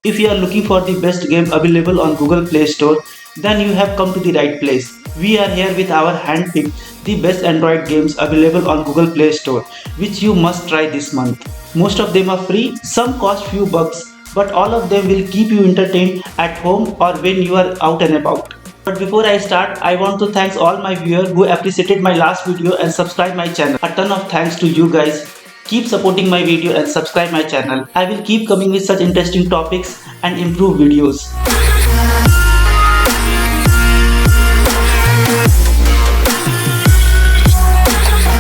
If you are looking for the best game available on Google Play Store, then you have come to the right place. We are here with our handpicked the best Android games available on Google Play Store, which you must try this month. Most of them are free, some cost few bucks, but all of them will keep you entertained at home or when you are out and about. But before I start, I want to thank all my viewers who appreciated my last video and subscribed my channel. A ton of thanks to you guys. Keep supporting my video and subscribe my channel. I will keep coming with such interesting topics and improve videos.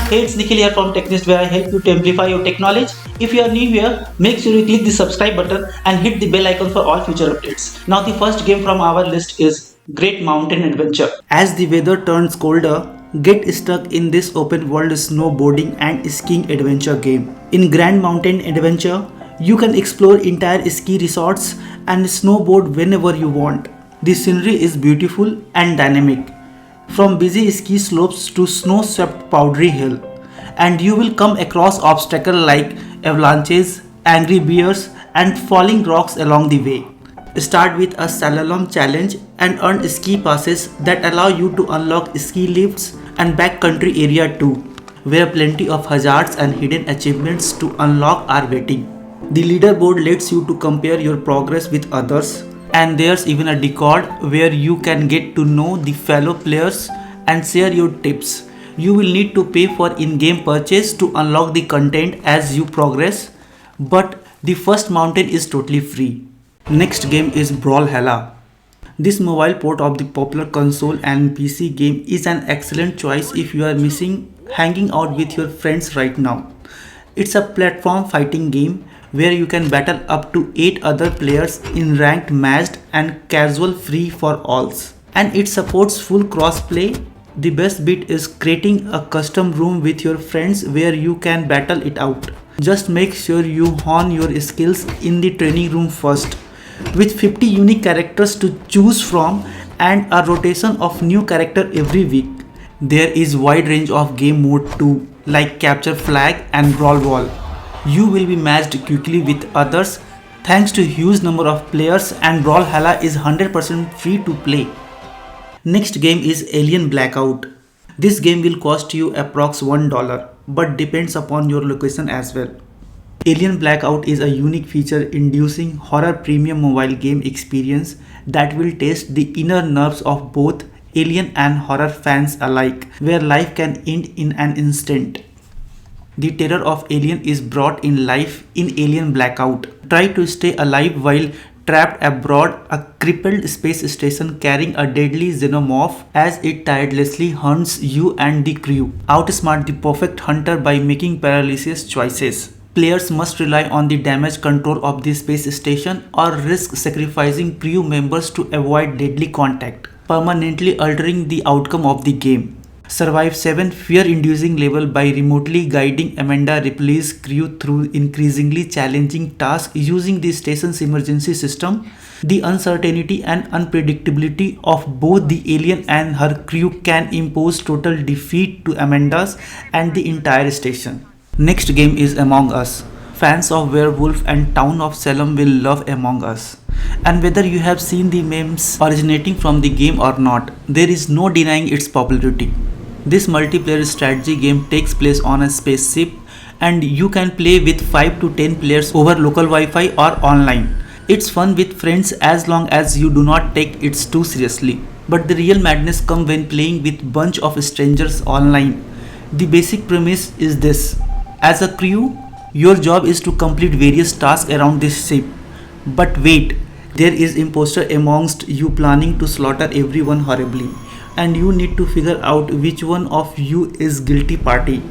Hey, it's Nikhil here from Technist, where I help you to amplify your tech knowledge. If you are new here, make sure you click the subscribe button and hit the bell icon for all future updates. Now the first game from our list is Great Mountain Adventure. As the weather turns colder, get stuck in this open world snowboarding and skiing adventure game. In Grand Mountain Adventure, you can explore entire ski resorts and snowboard whenever you want. The scenery is beautiful and dynamic, from busy ski slopes to snow-swept powdery hill, and you will come across obstacles like avalanches, angry bears, and falling rocks along the way. Start with a slalom challenge and earn ski passes that allow you to unlock ski lifts and backcountry area too, where plenty of hazards and hidden achievements to unlock are waiting. The leaderboard lets you to compare your progress with others, and there's even a Discord where you can get to know the fellow players and share your tips. You will need to pay for in-game purchase to unlock the content as you progress, but the first mountain is totally free. Next game is Brawlhalla. This mobile port of the popular console and PC game is an excellent choice if you are missing hanging out with your friends right now. It's a platform fighting game where you can battle up to 8 other players in ranked matched and casual free for alls. And it supports full crossplay. The best bit is creating a custom room with your friends where you can battle it out. Just make sure you hone your skills in the training room first. With 50 unique characters to choose from and a rotation of new character every week. There is wide range of game mode too, like Capture Flag and Brawl Ball. You will be matched quickly with others thanks to huge number of players, and Brawlhalla is 100% free to play. Next game is Alien Blackout. This game will cost you approx $1 but depends upon your location as well. Alien Blackout is a unique feature inducing horror premium mobile game experience that will test the inner nerves of both alien and horror fans alike, where life can end in an instant. The terror of Alien is brought in life in Alien Blackout. Try to stay alive while trapped aboard a crippled space station carrying a deadly xenomorph as it tirelessly hunts you and the crew. Outsmart the perfect hunter by making paralysis choices. Players must rely on the damage control of the space station or risk sacrificing crew members to avoid deadly contact, permanently altering the outcome of the game. Survive 7 fear-inducing levels by remotely guiding Amanda Ripley's crew through increasingly challenging tasks using the station's emergency system. The uncertainty and unpredictability of both the alien and her crew can impose total defeat to Amanda's and the entire station. Next game is Among Us. Fans of Werewolf and Town of Salem will love Among Us. And whether you have seen the memes originating from the game or not, there is no denying its popularity. This multiplayer strategy game takes place on a spaceship and you can play with 5 to 10 players over local Wi-Fi or online. It's fun with friends as long as you do not take it too seriously. But the real madness comes when playing with bunch of strangers online. The basic premise is this. As a crew, your job is to complete various tasks around this ship. But wait, there is imposter amongst you planning to slaughter everyone horribly, and you need to figure out which one of you is guilty party.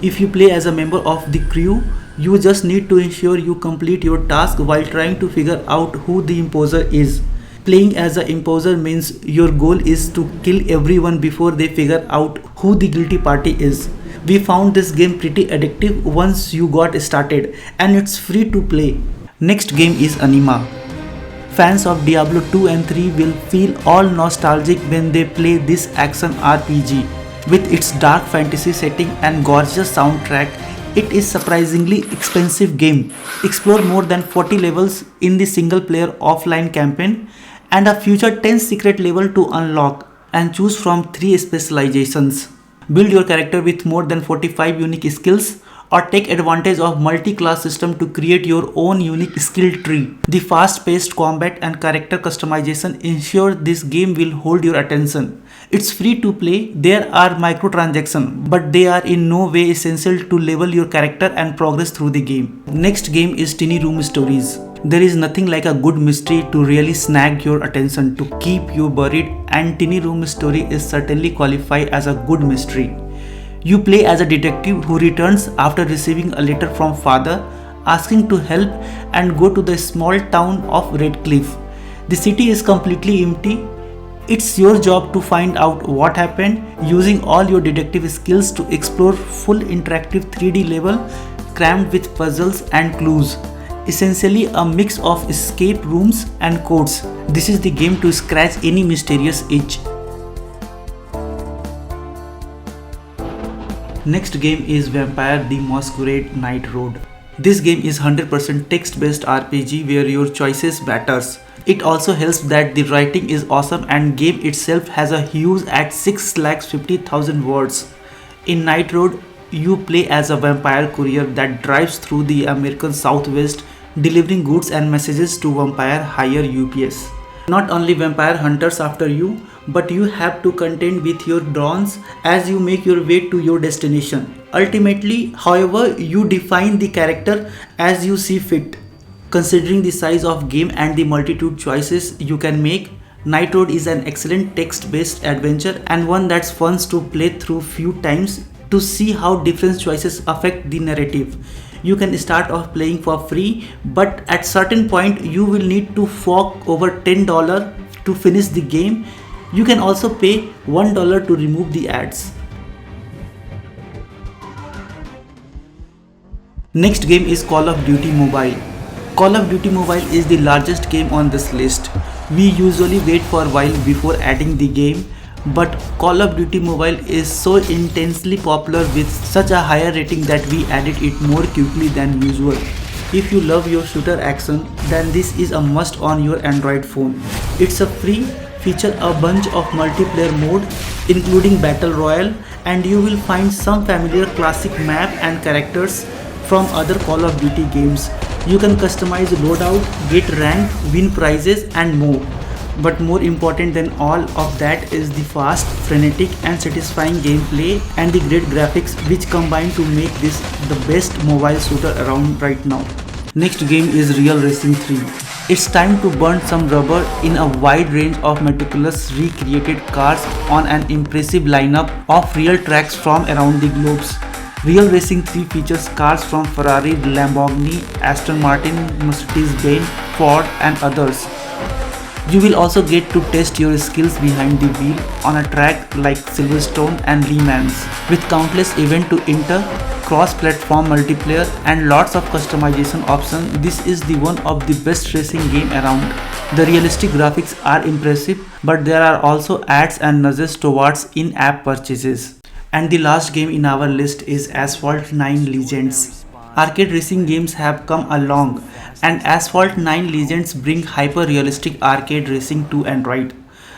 If you play as a member of the crew, you just need to ensure you complete your task while trying to figure out who the imposter is. Playing as an imposter means your goal is to kill everyone before they figure out who the guilty party is. We found this game pretty addictive once you got started, and it's free to play. Next game is Anima. Fans of Diablo 2 and 3 will feel all nostalgic when they play this action RPG. With its dark fantasy setting and gorgeous soundtrack, it is surprisingly expensive game. Explore more than 40 levels in the single player offline campaign and a future 10 secret level to unlock, and choose from 3 specializations. Build your character with more than 45 unique skills, or take advantage of multi-class system to create your own unique skill tree. The fast-paced combat and character customization ensure this game will hold your attention. It's free to play, there are microtransactions, but they are in no way essential to level your character and progress through the game. Next game is Tiny Room Stories. There is nothing like a good mystery to really snag your attention, to keep you buried, and Tiny Room Story is certainly qualified as a good mystery. You play as a detective who returns after receiving a letter from father asking to help and go to the small town of Redcliffe. The city is completely empty. It's your job to find out what happened, using all your detective skills to explore full interactive 3D level crammed with puzzles and clues. Essentially a mix of escape rooms and codes. This is the game to scratch any mysterious itch. Next game is Vampire the Masquerade Night Road. This game is 100% text-based RPG where your choices matters. It also helps that the writing is awesome and game itself has a huge at 650,000 words. In Night Road, you play as a vampire courier that drives through the American Southwest delivering goods and messages to vampire hire UPS. Not only vampire hunters after you, but you have to contend with your dawns as you make your way to your destination. Ultimately, however, you define the character as you see fit. Considering the size of game and the multitude choices you can make, Night Road is an excellent text-based adventure and one that's fun to play through few times to see how different choices affect the narrative. You can start off playing for free, but at certain point you will need to fork over $10 to finish the game. You can also pay $1 to remove the ads. Next game is Call of Duty Mobile. Call of Duty Mobile is the largest game on this list. We usually wait for a while before adding the game, but Call of Duty Mobile is so intensely popular with such a higher rating that we added it more quickly than usual. If you love your shooter action, then this is a must on your Android phone. It's a free, feature a bunch of multiplayer mode including Battle Royale, and you will find some familiar classic map and characters from other Call of Duty games. You can customize loadout, get ranked, win prizes and more. But more important than all of that is the fast, frenetic and satisfying gameplay and the great graphics which combine to make this the best mobile shooter around right now. Next game is Real Racing 3. It's time to burn some rubber in a wide range of meticulous recreated cars on an impressive lineup of real tracks from around the globe. Real Racing 3 features cars from Ferrari, Lamborghini, Aston Martin, Mercedes-Benz, Ford and others. You will also get to test your skills behind the wheel on a track like Silverstone and Le Mans. With countless events to enter, cross-platform multiplayer and lots of customization options, this is the one of the best racing game around. The realistic graphics are impressive, but there are also ads and nudges towards in-app purchases. And the last game in our list is Asphalt 9 Legends. Arcade racing games have come along, and Asphalt 9 Legends bring hyper-realistic arcade racing to Android.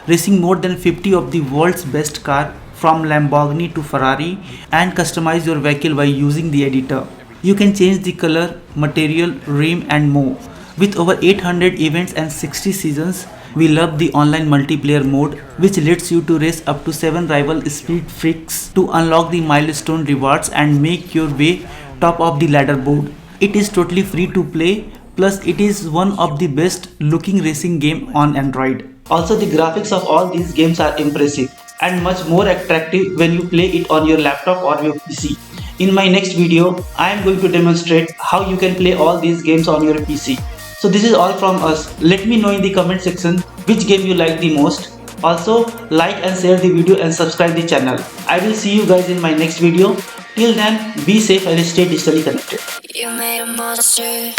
Racing more than 50 of the world's best cars from Lamborghini to Ferrari, and customize your vehicle by using the editor. You can change the color, material, rim and more. With over 800 events and 60 seasons, we love the online multiplayer mode, which lets you to race up to 7 rival speed freaks to unlock the milestone rewards and make your way top of the leaderboard. It is totally free to play, plus it is one of the best looking racing game on Android. Also, the graphics of all these games are impressive and much more attractive when you play it on your laptop or your PC. In my next video, I am going to demonstrate how you can play all these games on your PC. So this is all from us. Let me know in the comment section which game you like the most. Also, like and share the video and subscribe the channel. I will see you guys in my next video. Till then, be safe and stay digitally connected. You made a monster.